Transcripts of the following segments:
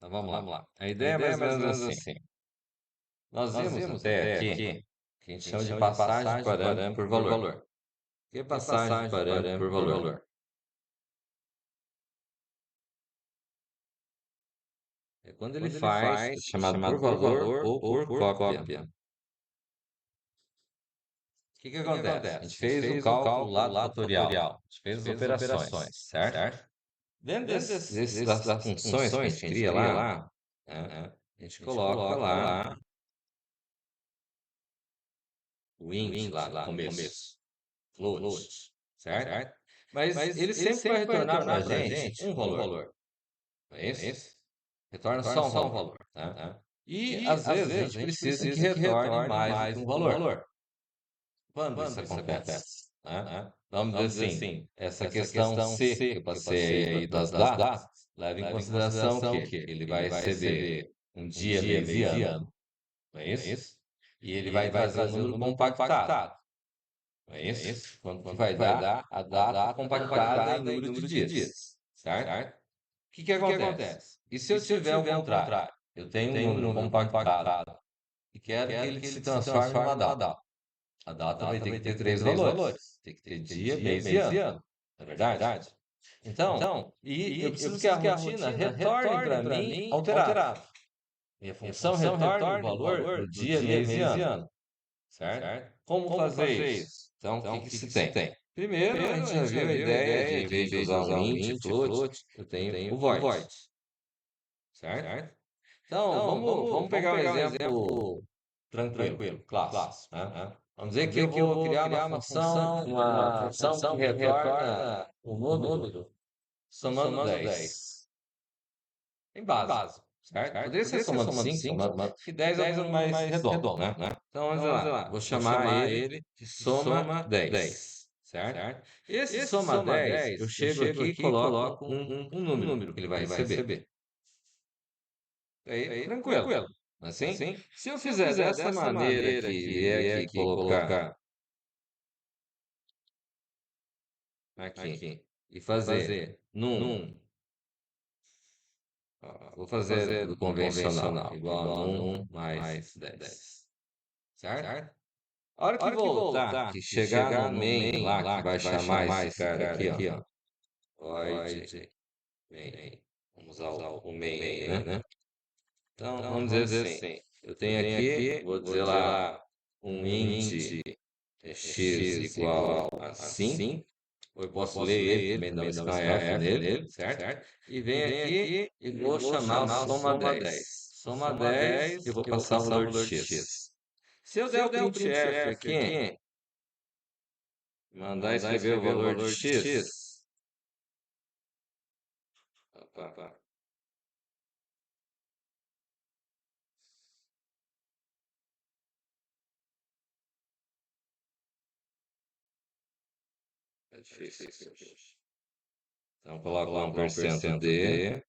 Então vamos lá. A ideia é mais ou menos assim. Nós vimos até aqui que a gente chama de passagem de parâmetro por valor. O que é passagem de parâmetro por valor? É quando ele faz o chamado por valor ou por cópia. O que acontece? A gente fez o cálculo lá do fatorial. A gente fez as operações, certo? Dentro das funções que a gente cria lá, né, a gente coloca lá o int lá no começo, float, certo? Mas ele sempre vai retornar para a gente um valor, não é isso? Retorna só um valor, tá? E às vezes a gente precisa que retorne mais do que um valor. Quando isso acontece? Né? Vamos dizer assim, essa questão C que eu passei aí das datas, leva em consideração que ele vai receber um dia, mês e ano, não é isso? E ele vai trazer um número compactado, não é isso? Quanto que vai dar a data compactada em número de dias, certo? O que acontece? E se eu tiver o contrário? Eu tenho um número compactado e quero que ele se transforme numa data. A data vai ter que ter três valores. Tem que ter dia, mês e ano. Não é verdade? Então, e eu preciso que a rotina retorne para mim alterado. Minha função retorne o valor do dia, mês e ano. Certo? Como fazer isso? Então, o que se tem? Primeiro, a gente já viu a ideia de, em vez de usar um int, float, eu tenho o void. Certo? Então, vamos pegar um exemplo tranquilo, clássico. Né? Vamos dizer que eu vou criar uma função que retorna o número somando 10. Em base, certo? Poderia ser somando 5, que 10 é um número mais redondo, né? Então, vamos lá, vou chamar ele de soma 10, certo? Esse soma 10, eu chego aqui e coloco um número que ele vai receber. Aí, tranquilo. Assim, se eu fizer dessa maneira aqui, vier aqui colocar aqui e fazer num, vou fazer do convencional, igual a num mais 10, certo? A hora que voltar, que chegar no main lá, que vai chamar esse cara aqui, ó, void main. Vamos usar o main aí, né? Então, vamos dizer assim, eu tenho aqui, vou dizer lá, um int x igual a 5. Ou eu posso ler ele, também dar um scanf nele, certo? E venho aqui e vou chamar o soma 10. Soma 10, eu vou passar o valor de x. Se eu der o printf aqui, mandar escrever o valor de x. Opa. É difícil isso. Então, coloco lá 1% D.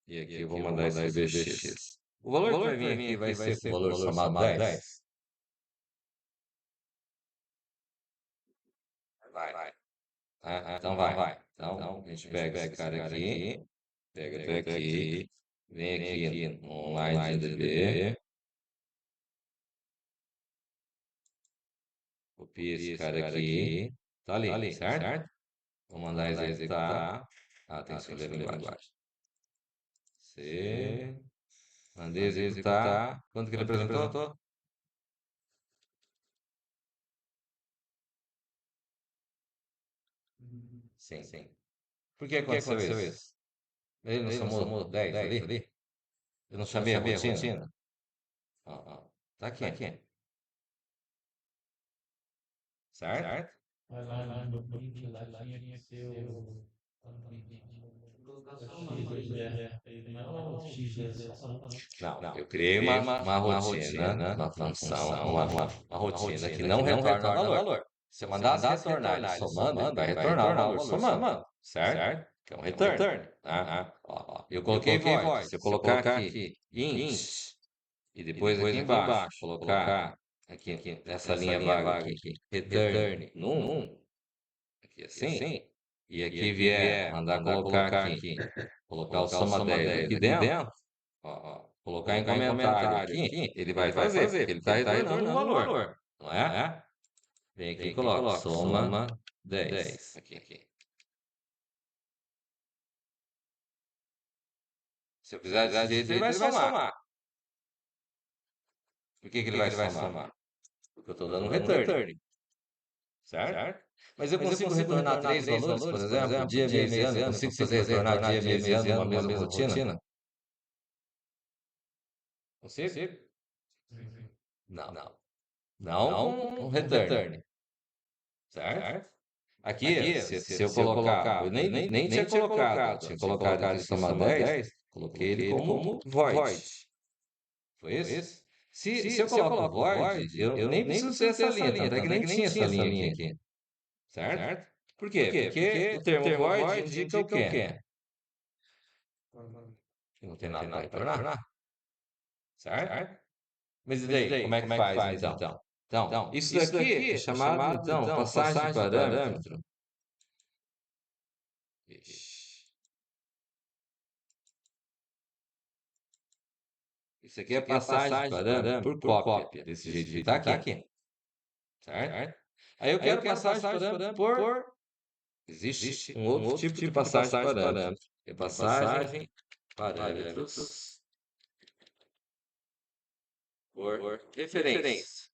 E aqui eu vou mandar escrever x. O valor que vai vir aqui vai ser o valor somado 10? Vai. Então vai. Então, a gente pega esse cara aqui, pega até aqui, vem aqui no line de DB, copia esse cara aqui, tá ali, certo? Vou mandar executar. Tem que escolher a linguagem. C. Mandei executar. Quanto que ele apresentou? Sim. Por que aconteceu isso? Ele não somou 10 ali? Eu não chamei a rotina? Tá aqui. Certo? Mas lá no print, lá tinha que ser o X é só. Não, eu criei uma rotina, uma função, uma rotina que não retorna valor. Se eu mandasse retornar ele somando, ele vai retornar o valor somando, certo? Que é um return. Ó. Eu coloquei void. Se eu colocar aqui int, e depois aqui embaixo, colocar aqui nessa linha vaga aqui, return num, aqui assim, e aqui vier mandar colocar aqui, colocar o soma 10 aqui dentro, ó, colocar em comentário aqui, ele vai fazer, porque ele está retornando um valor, não é? Vem aqui e coloca soma 10 aqui. Se eu fizer desse jeito, ele vai somar. Por que ele vai somar? Porque eu estou dando um return, certo? Mas eu consigo retornar três valores, por exemplo, dia, mês e ano. Eu consigo fazer retornar dia, mês e ano numa mesma rotina? Consigo? Não. Não com um return, certo? Aqui, se eu colocar, eu nem tinha colocado, tinha colocado aqui soma 10, coloquei ele como void. Foi isso? Se eu coloco void, eu nem preciso ter essa linha, tanto é que nem tinha essa linha aqui. Certo? Por quê? Porque o termo void indica o quê? Que não tem nada para retornar. Certo? Mas e daí, como é que faz então? Então, isso daqui é chamado, então, passagem de parâmetro. Isso aqui é passagem de parâmetro por cópia, desse jeito que está aqui. Certo? Aí eu quero passagem de parâmetro por... Existe um outro tipo de passagem de parâmetro. É passagem parâmetros por referência.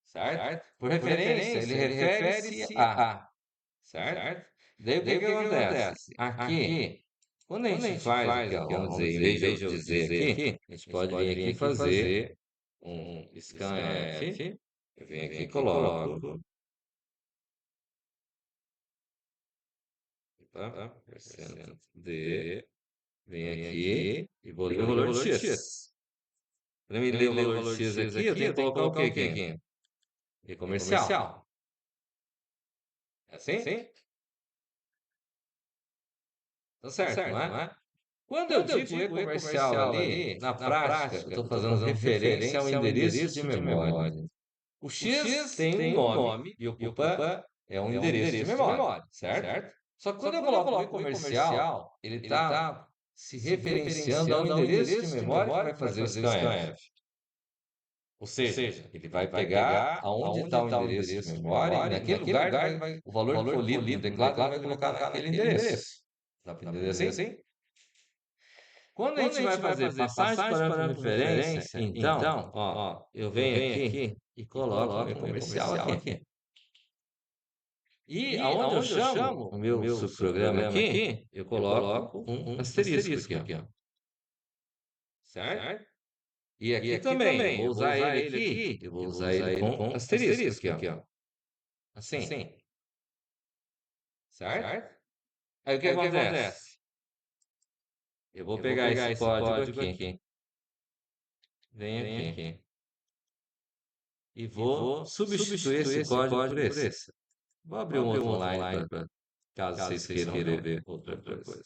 Certo? Por referência, ele refere-se a. Certo? Daí o que acontece? Aqui, quando a gente faz aqui, ó, vamos dizer, em vez de eu dizer aqui, a gente pode vir aqui e fazer um scanf. Eu venho aqui e coloco. Tá? Percento de. Vem aqui e vou ler o valor de x. Para mim ler o valor de x aqui, eu tenho que colocar o que aqui? E comercial. É assim? Tá certo, não é? Quando eu digo e-comercial ali, na prática, eu estou fazendo referência ao endereço de memória. O X tem um nome e ocupa um endereço de memória, certo? Só que quando eu coloco o e-comercial, ele está se referenciando ao endereço de memória que vai fazer o scanf. Ou seja, ele vai pegar aonde está o endereço de memória e naquele lugar o valor que for lido no teclado vai colocar naquele endereço. Dá para entender assim? Quando a gente vai fazer passagem de parâmetro de referência, então, ó, eu venho aqui e coloco o meu comercial aqui. E aonde eu chamo o meu subprograma aqui, eu coloco um asterisco aqui, ó. Certo? E aqui também, eu vou usar ele aqui, eu vou usar ele com asterisco aqui, ó. Assim. Certo? Aí o que acontece? Eu vou pegar esse código aqui. Vem aqui. E vou substituir esse código por esse. Vou abrir um outro online para caso vocês queiram ver outra coisa.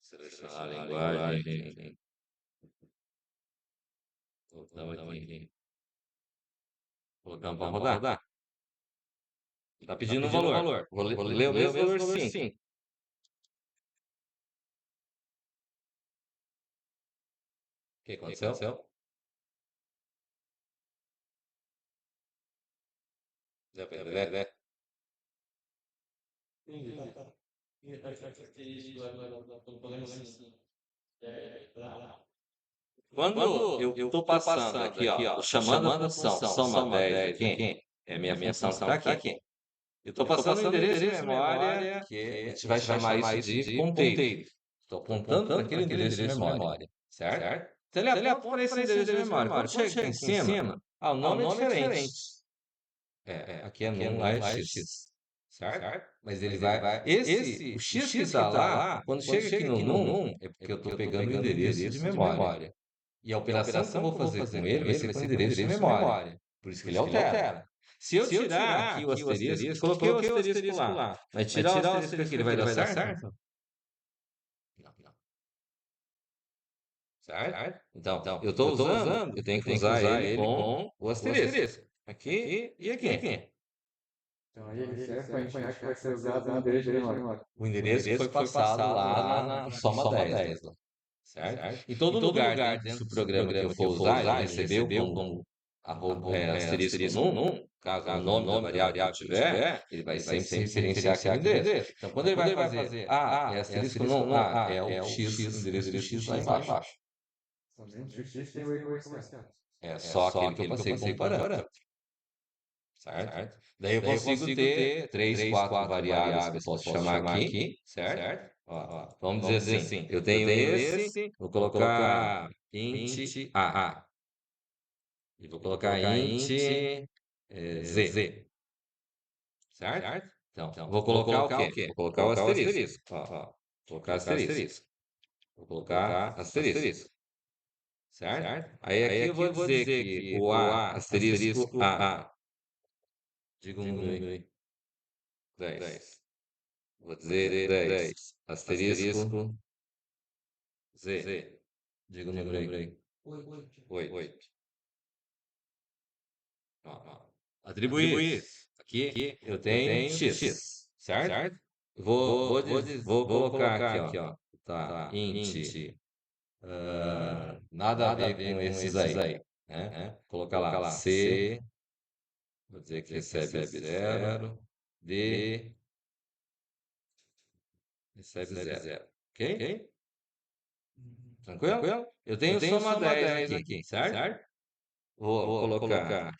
Selecionar a linguagem. Voltamos aqui. Colocamos para rodar. Está pedindo um valor. Vou ler o mesmo valor sim. O que aconteceu? Deu para entender, né? Quando eu estou passando aqui, ó, tô chamando a função soma 10 aqui, é a minha função que está aqui. Eu estou passando o endereço de memória, que a gente vai chamar isso de ponteiro. Estou apontando para aquele endereço de memória, certo? Então ele aponta para esse endereço de memória. Quando chega aqui em cima, o nome é diferente. Aqui é num lá é x, certo? Mas ele vai... o x que está lá, quando chega aqui no num, é porque eu estou pegando o endereço de memória. E a operação que eu vou fazer com ele vai ser com o endereço de memória. Por isso que ele altera. Se eu tirar aqui o asterisco, coloquei o asterisco lá, mas tirar o asterisco aqui, ele vai dar certo? Não, não. Certo? Então, eu estou usando, eu tenho que usar ele com o asterisco. Aqui e aqui. Então aí ele serve para indicar que vai ser usado o endereço de memória. O endereço que foi passado lá na soma 10, lá, certo? Em todo lugar dentro do programa que eu for usar, ele recebeu como asterisco num, caso o nome da variável que tiver, ele vai sempre se referenciar aquele endereço. Então, quando ele vai fazer é asterisco num, é o x, o endereço do x lá embaixo. Somente o X tem o e comercial. É só aquele que eu passei como parâmetro. Certo? Daí eu consigo ter 3, 4 variáveis que eu posso chamar aqui, certo? Ó, vamos dizer assim, eu tenho esse, vou colocar int a, e vou colocar int z, certo? Então, vou colocar o quê? Vou colocar o asterisco, ó, vou colocar asterisco, vou colocar asterisco, certo? Aí aqui eu vou dizer que o a, asterisco a, diga um número aí, 10. Vou dizer 10, asterisco Z. Diga o número aí. 8. Atribuir. Aqui eu tenho X, certo? Vou colocar aqui, ó. Tá, int. Nada a ver com esses aí, né? Colocar lá C. Vou dizer que recebe 0. D. Recebe 0. Ok? Tranquilo? Eu tenho soma 10 aqui, certo? Vou colocar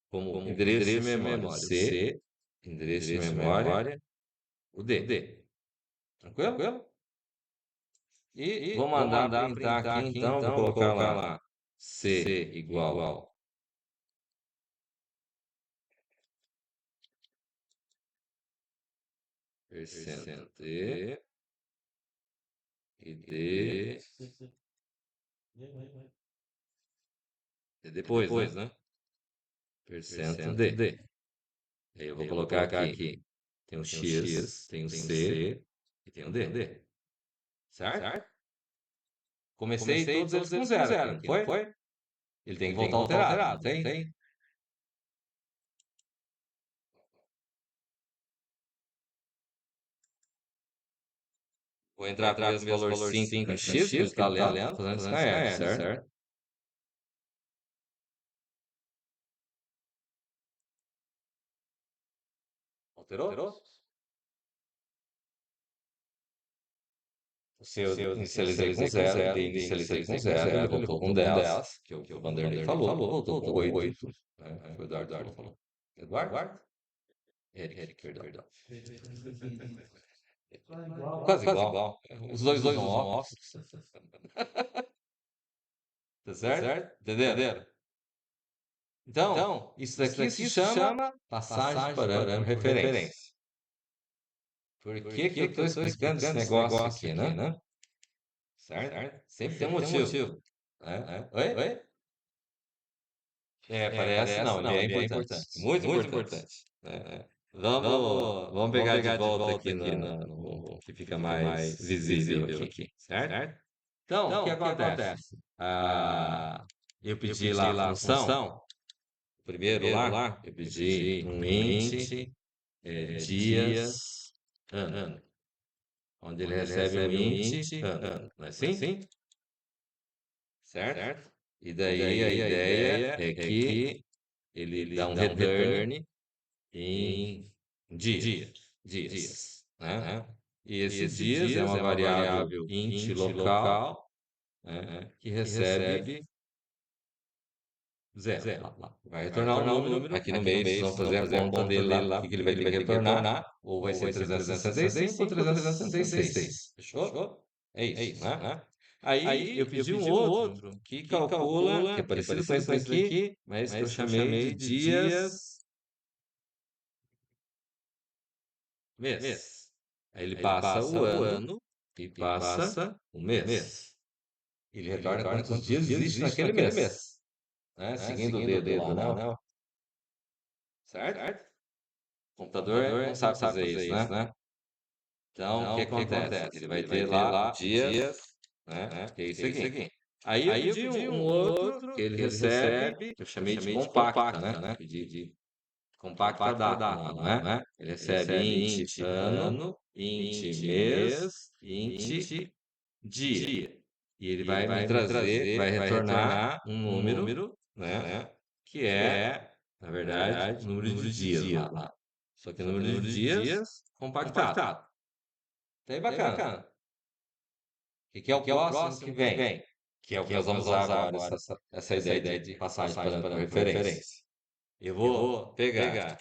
como endereço de memória C, endereço de memória, o D. Tranquilo? E vou mandar printar aqui, então, vou colocar lá C igual percento D e D é depois, né? Percento D. Aí eu vou colocar aqui, tem o X, tem o C e tem o D. Certo? Comecei todos eles com 0 aqui, não foi? Ele tem que voltar alterado, não tem? Vou entrar com o mesmo valor 5 em X, que ele está lendo, fazendo SKR, certo? Alterou? Se eu inicializei com 0, D inicializei com 0, ele voltou com 10, que o Vanderlei falou, voltou com 8, né? Foi o Eduardo falou. Eduardo? Eric, perdão. Quase igual. Os dois usam óculos. Tá certo? Entenderam? Então, isso daqui se chama passagem de parâmetro por referência. Por que que eu estou explicando esse negócio aqui, né? Certo? Sempre tem um motivo. Né? Oi? Parece não, ele é importante. Muito importante. Né? Vamos pegar de volta aqui no que fica mais visível aqui. Certo? Então, o que acontece? Eu pedi lá a função. Primeiro lá, eu pedi um int dias ano, onde ele recebe o int ano, não é assim? Certo? E daí a ideia é que ele dá um return em dias, né? E esse dias é uma variável int local, né, que recebe 0. Vai retornar um número, aqui no meio vocês vão fazer a conta dele lá, o que ele vai ter que retornar, ou vai ser 365 ou 366. Fechou? É isso, né? Aí eu pedi um outro que calcula, que é parecido com esse daqui, mas que eu chamei de dias mês. Aí ele passa o ano e passa o mês. Ele retorna quantos dias existe naquele mês, né? Seguindo o dedo lá, né? certo? O computador não sabe fazer isso, né? Então, o que acontece? Ele vai ter lá dias, né? Que é isso aqui. Aí eu pedi um outro que ele recebe, eu chamei de compacta, né? Pedi compacta data, não é? Ele recebe int ano, int mês, int dia. E ele vai me trazer, vai retornar um número, né? Que é, na verdade, o número de dias lá. Só que o número de dias compactado. Tá aí bacana. O que é o próximo que vem? Que é o que nós vamos usar agora, essa ideia de passagem para referência. Eu vou pegar.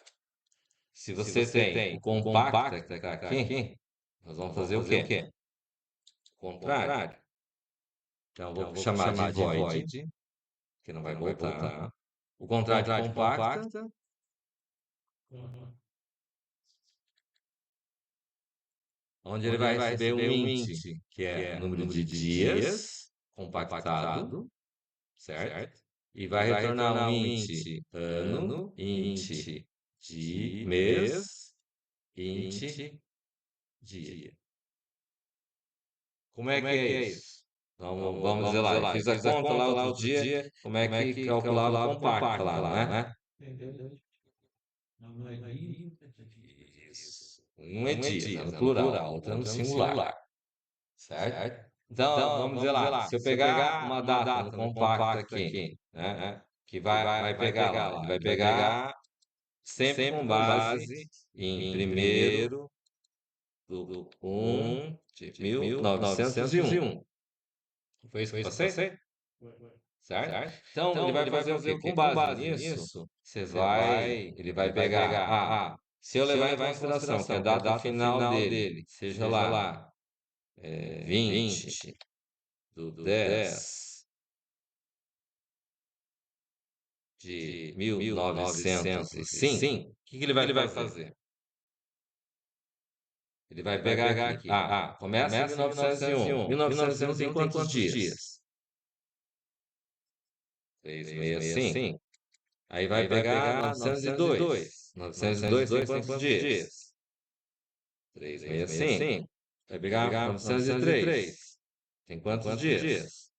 Se você tem o compacta que está aqui, nós vamos fazer o quê? O contrário. Então, eu vou chamar de void, que não vai voltar. O contrário de compacta, onde ele vai receber um int, que é o número de dias compactado, certo? E vai retornar um int ano, int de mês, int dia. Como é que é isso? Vamos dizer lá, eu fiz a conta lá outro dia, como é que calculava o compacto lá, né? Isso. Um é dias, é no plural, outro é no singular, certo? Então, vamos dizer lá, se eu pegar uma data no compacto aqui, né? Que vai pegar lá, ele vai pegar sempre com base em 1º do 1 de 1901. Foi isso que eu passei? Certo? Então, ele vai fazer o quê? Com base nisso, ele vai pegar, se eu levar em consideração que a data final dele seja lá 20 do 10 de 1905, o que ele vai fazer? Ele vai pegar aqui, começa em 1901. 1901 tem quantos dias? 365. Aí vai pegar 902. 902 tem quantos dias? 365. Vai pegar 903. Tem quantos dias?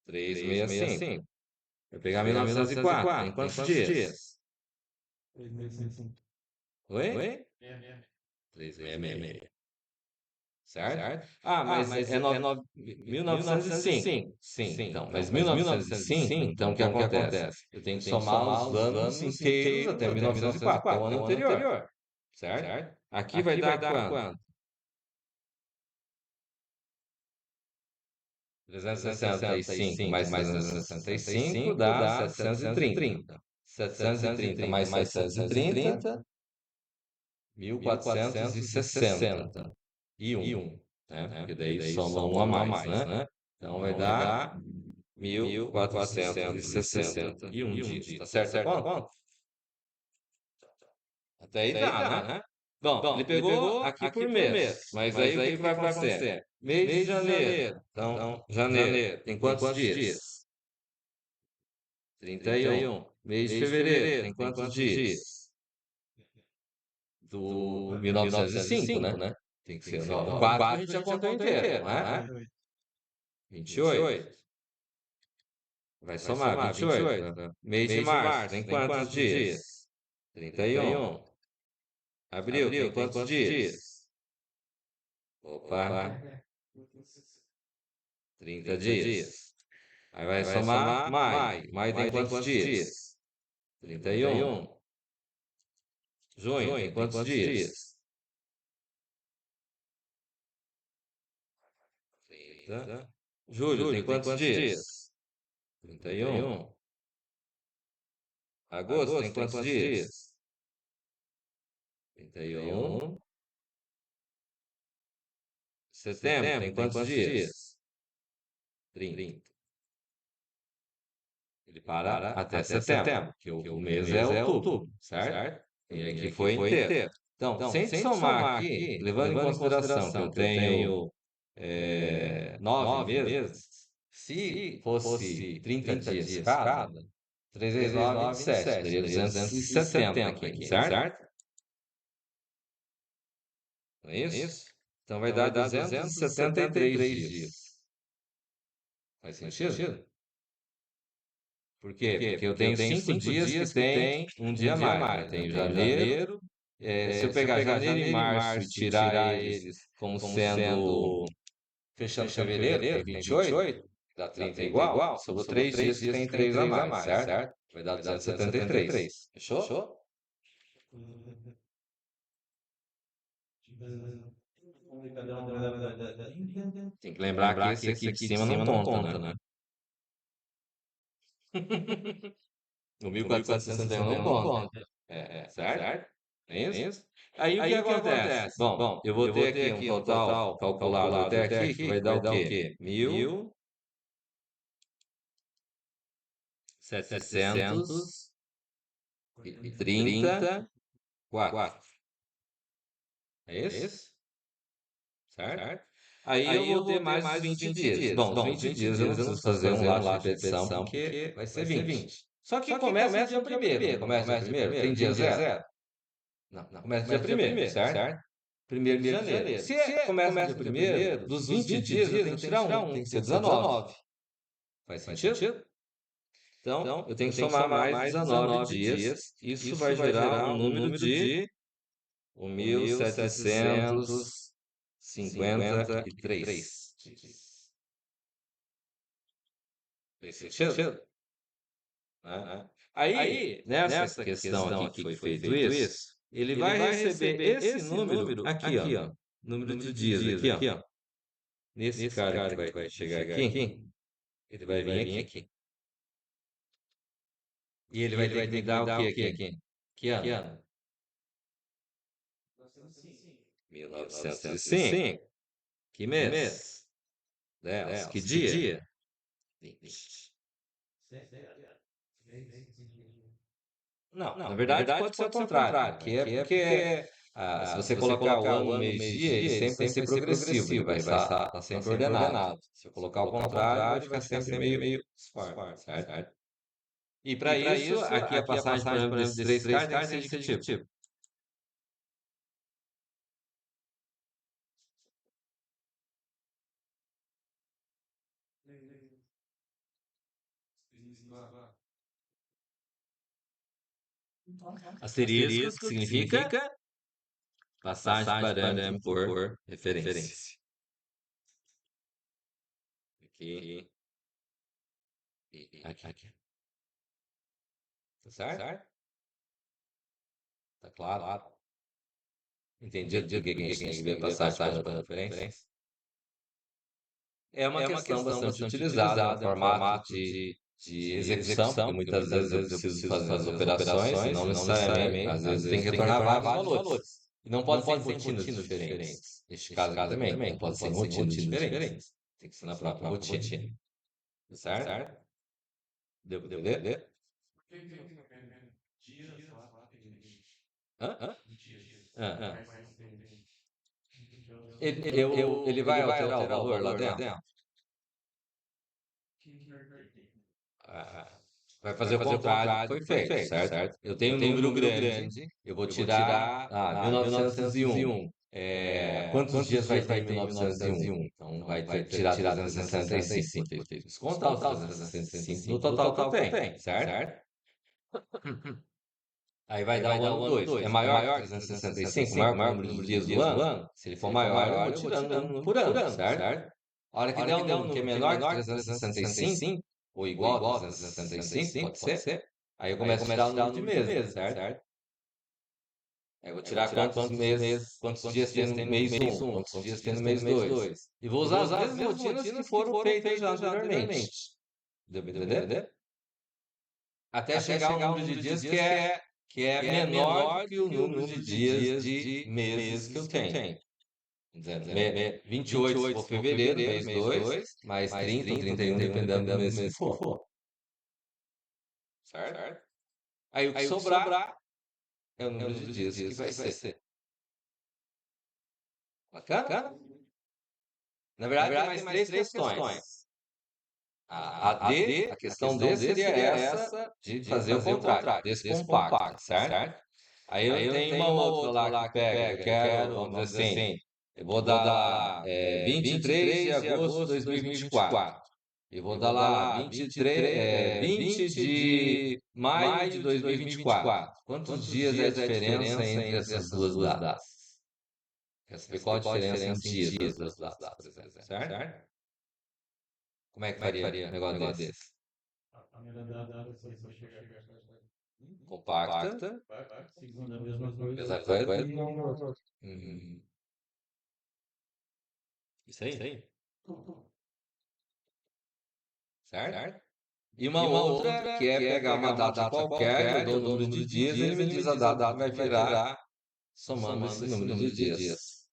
365. Vai pegar 1904. Tem quantos dias? Oi? 366. Certo? Mas é 1905. Sim, então. Mas 1905, então o que acontece? Eu tenho que somar os anos inteiros até 1904, que é o ano anterior. Certo? Aqui vai dar quanto? 365 mais 365 dá 730. 730 mais 730, 1460. E 1, né? Porque daí soma um a mais, né? Então vai dar 1461 dias. Tá certo a conta? Até aí dá, né? Bom, ele pegou aqui por mês, mas aí o que vai acontecer? Mês de janeiro. Então, janeiro tem quantos dias? 31. Mês de fevereiro tem quantos dias? Do 1905, né? Tem que ser no 4, a gente já contou inteiro, não é? 28. Vai somar 28. Né? Mês de março tem quantos dias? 31. Abril tem quantos dias? Opa, 30 dias. Aí vai somar maio. Maio tem quantos dias? 31. Junho tem quantos dias? 30. Julho tem quantos dias? 31. Agosto tem quantos dias? 31. Setembro tem quantos dias? 30. Ele para até setembro, que o mês é outubro, certo? E aqui foi inteiro. Então, sem somar aqui, levando em consideração que eu tenho 9 meses, se fosse 30 dias cada, 3 vezes 9, 27. Daria 270 aqui, certo? Não é isso? Então vai dar 273 dias. Faz sentido? Por quê? Porque eu tenho 5 dias que tem um dia a mais. Eu tenho janeiro. Se eu pegar janeiro e março e tirar eles como sendo fechando fevereiro, que tem 28, dá 30 igual, sobrou 3 dias que tem 3 a mais, certo? Vai dar 273. Fechou? Tem que lembrar que esse aqui de cima não conta, né? O 1461 não conta. Certo? É isso? Aí o que acontece? Bom, eu vou ter aqui um total calculado até aqui, que vai dar o quê? 1.734. É isso? Certo? Aí eu vou ter mais os 20 dias. Bom, os 20 dias eu não preciso fazer um laço de repetição, porque vai ser 20. Só que começa no dia 1º. Não começa dia 1º? Tem dia zero? Não, começa dia 1º, certo? 1º de janeiro. Se começa no dia 1º, dos 20 dias eu tenho que tirar um, tem que ser 19. Faz sentido? Então, eu tenho que somar mais 19 dias. Isso vai gerar um número de 1.753. Fez sentido? Né? Aí, nessa questão aqui que foi feito isso, ele vai receber esse número aqui, ó. Número de dias aqui, ó. Nesse cara que vai chegar aqui, ele vai vir aqui. E ele vai ter que me dar o que aqui? Que ano? 1905. Que mês? 10. Que dia? 20. Não, na verdade pode ser o contrário, que é porque se você colocar o ano, mês, dia, ele sempre vai ser progressivo, ele vai estar sempre ordenado. Se eu colocar o contrário, vai ficar sempre meio disforme, certo? E para isso, aqui a passagem, por exemplo, desses 3 caras tem que ser de que tipo? Asterisco, que significa passagem de parâmetro por referência. Aqui. Aqui. Tá certo? Tá claro? Entendi por que a gente tem que ver passagem para referência? É uma questão bastante utilizada no formato de execução, porque muitas vezes eu preciso fazer as operações e não necessariamente, às vezes tem que retornar vários valores. E não pode ser em rotinas diferentes. Neste caso aqui também, não pode ser em rotinas diferentes. Tem que ser na própria rotina. Certo? Deu para entender? Hã? Ah. Ele vai alterar o valor lá dentro? Ah, vai fazer o contrário do que foi feito, certo? Eu tenho um número grande, eu vou tirar 1901. Quantos dias vai ter em 1901? Então vai ter que tirar 365. Vou ter que descontar os 365 do total que eu tenho, certo? Aí vai dar o ano 2. É maior que 365? Maior que o número de dias do ano? Se ele for maior, eu vou tirando um por ano, certo? A hora que der um número que é menor que 365, ou igual a 365, pode ser. Aí eu começo a tirar o número de meses, certo? Aí eu vou tirar quantos meses, quantos dias tem no mês 1, quantos dias tem no mês 2. E vou usar as mesmas rotinas que foram feitas já anteriormente. Deu pra entender? Até chegar ao número de dias que é menor que o número de dias de meses que eu tenho. Dizendo, 28 se for fevereiro, mês 2, mais 30 ou 31, dependendo do mês que for. Certo? Aí o que sobrar é o número de dias que vai ser. Bacana? Na verdade, tem mais 3 questões. A questão D seria essa de fazer o contrário, descompacta, certo? Aí eu tenho uma outra lá que pega, eu quero, vamos dizer assim, eu vou dar lá 23 de agosto de 2024. E vou dar lá 20 de maio de 2024. Quantos dias é a diferença entre essas duas datas? Quer saber qual a diferença em dias das duas datas, por exemplo, certo? Como é que faria um negócio desse? Compacta, Segunda, a mesma coisa. mesma E coisa. não outro. Uhum. Isso aí, certo? E uma outra que é pegar uma data qualquer, eu dou o número de dias, ele me diz a data que vai virar somando esse número de dias.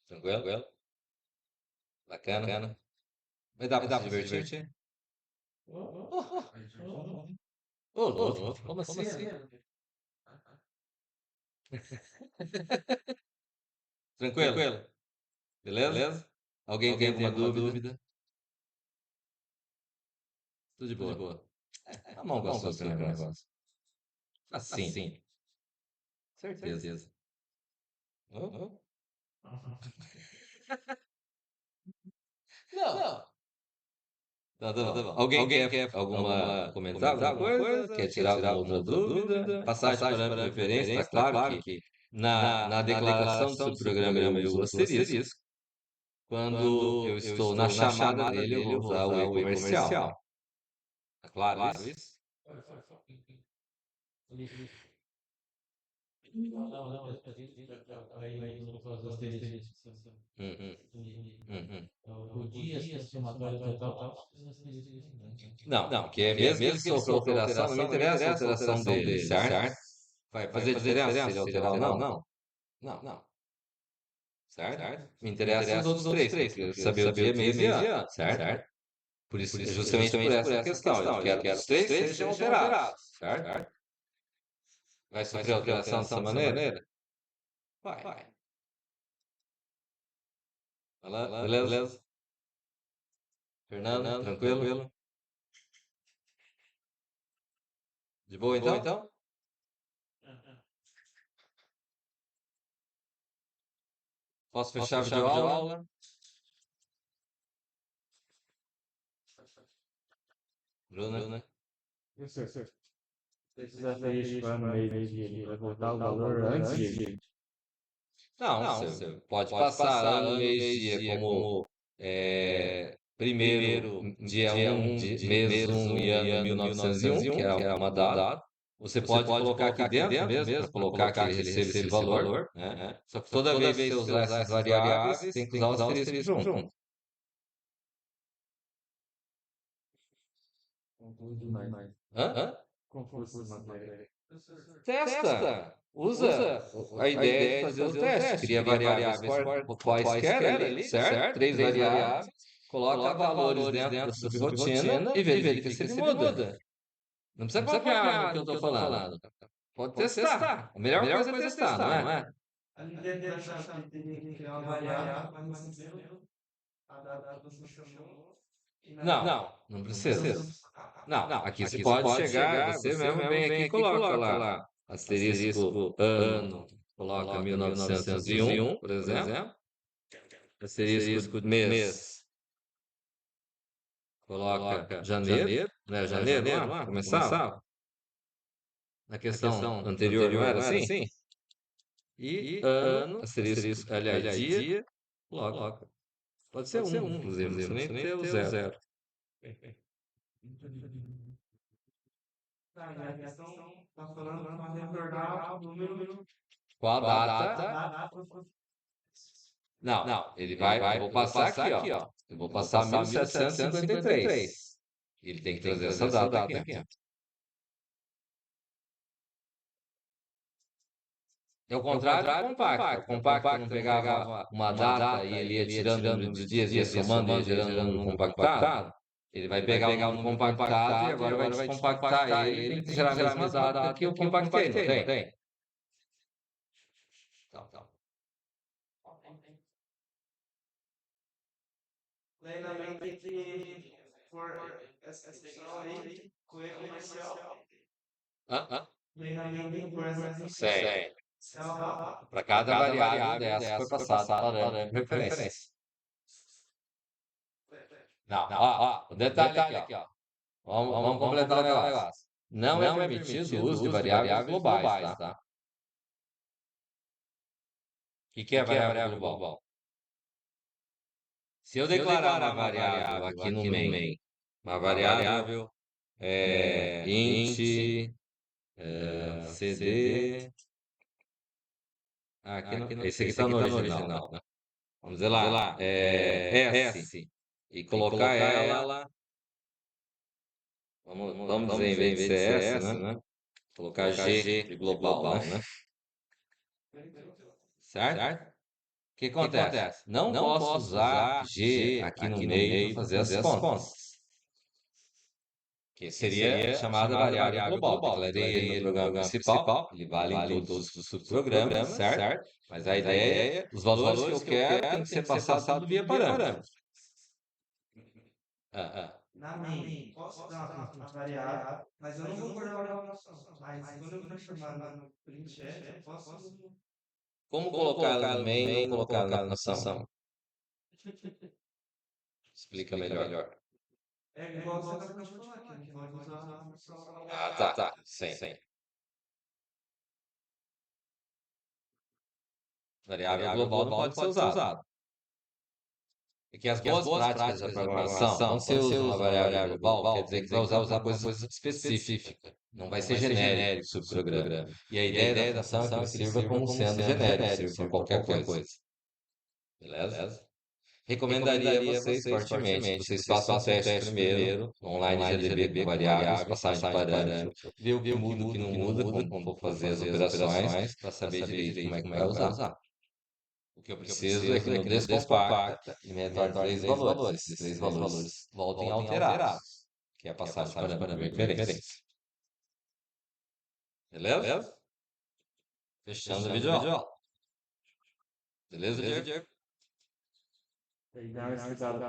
Tranquilo? Bacana? Vai dar pra se divertir? Ô, louco, como assim? Tranquilo? Beleza? Alguém tem alguma dúvida? Tudo de boa. A mão com açúcar, o negócio. Assim. Certeza. Oh. Não. Tá bom. Alguém quer comentar alguma coisa? Quer tirar alguma outra dúvida? Passagem de parâmetro de referência, tá claro que na declaração do programa eu uso o asterisco. Quando eu estou na chamada dele, eu vou usar o e comercial. Tá claro isso? Hum, hum. O dia, a somatória total, Não, que é mesmo que ele sofra alteração, não me interessa a alteração dele, certo? Vai fazer diferença se ele alterar ou não? Não. Certo? Me interessam os outros três, porque eu quero saber o dia, mês e ano, certo? Por isso, justamente por essa questão. Eu quero que os três sejam alterados, certo? Vai sofrer alteração dessa maneira? Vai. Beleza? Fernando, tranquilo? De boa então? Posso fechar a videoaula? Bruna? Isso. Precisa ter isso para no mês de vai voltar o valor antes de. Não, você pode passar ano, mês, dia como primeiro, dia 1, mês 1 e ano 1901, que era uma data. Você pode colocar aqui dentro mesmo, para colocar que ele receba esse valor, né? Só que toda vez que você usar essas variáveis, tem que usar o asterisco junto. Confuso demais. Hã? Confuso matéria. Testa! Usa a ideia de fazer o teste. Cria variáveis quaisquer ali, certo? Três variáveis. Coloca valores dentro da subrotina e verifica se ele muda. Não precisa confiar no que eu estou falando. Pode testar. A melhor coisa é testar, não é? Ali dentro da chave tem uma variável, mas a data do chamou. Não precisa. Não, aqui você pode chegar, você mesmo vem aqui e coloca lá. Asterisco ano, coloca 1901, por exemplo. Asterisco mês, coloca janeiro, né? Janeiro lá, começava. Na questão anterior não era assim? E ano, asterisco, aliás, dia, coloca. Pode ser um, inclusive, não precisa nem ter o zero. Tá, e a questão está falando para retornar o número Qual a data? da data. Não, ele vai, eu vou passar aqui, ó. Eu vou passar 1753. Ele tem que trazer essa data aqui. É o contrário do compacto. O compacto não pegava uma data e ele ia tirando o número de dias, ia somando e ia gerando um número compactado. Ele vai pegar o número compactado e agora vai descompactar ele e gerar a mesma data que eu compactei, não tem? Então. Treinamento que for essa questão aí, comercial. Treinamento por essa 100. comercial. Para cada variável dessa foi passado parâmetro de referência. Não, ó, o detalhe aqui, ó. Vamos completar o negócio. Não é permitido o uso de variáveis globais, tá? O que é variável global? Se eu declarar uma variável aqui no main, uma variável int cd, esse aqui está no original, né? Vamos dizer lá, s, e colocar ela, vamos dizer, em vez de ser s, né? Colocar g de global, né? Certo? O que acontece? Não posso usar G aqui no meio para fazer as contas. Que seria chamada variável global. Declarei ele no programa principal, ele vale em todos os subprogramas, certo? Mas a ideia, os valores que eu quero tem que ser passado tudo via parâmetro. Na main, posso dar uma variável, mas eu não vou guardar a noção. Mas quando eu for chamar no printf, eu posso. Como colocar ela no main e não colocar ela na função? Explica melhor. É igual você acabou de falar, que não pode usar a função. Tá. Sim. Variável global não pode ser usado. É que as boas práticas da programação, quando você usa uma variável global, quer dizer que vai usar uma coisa específica. Não vai ser genérico o subprograma. E a ideia da função é que ele sirva como sendo genérico, sirva para qualquer coisa. Beleza? Recomendaria a vocês fortemente que vocês façam um teste primeiro, online GDB com variáveis, passagem de parâmetro, ver o que muda, o que não muda, quando for fazer as operações, para saber direito como é que vai usar. O que eu preciso é que no descompacta ele me retorne 3 valores. Esses 3 valores voltem alterados, que é a passagem de parâmetro de referência. Beleza? Fechando o vídeo. Beleza, Diego? Legal esse dado.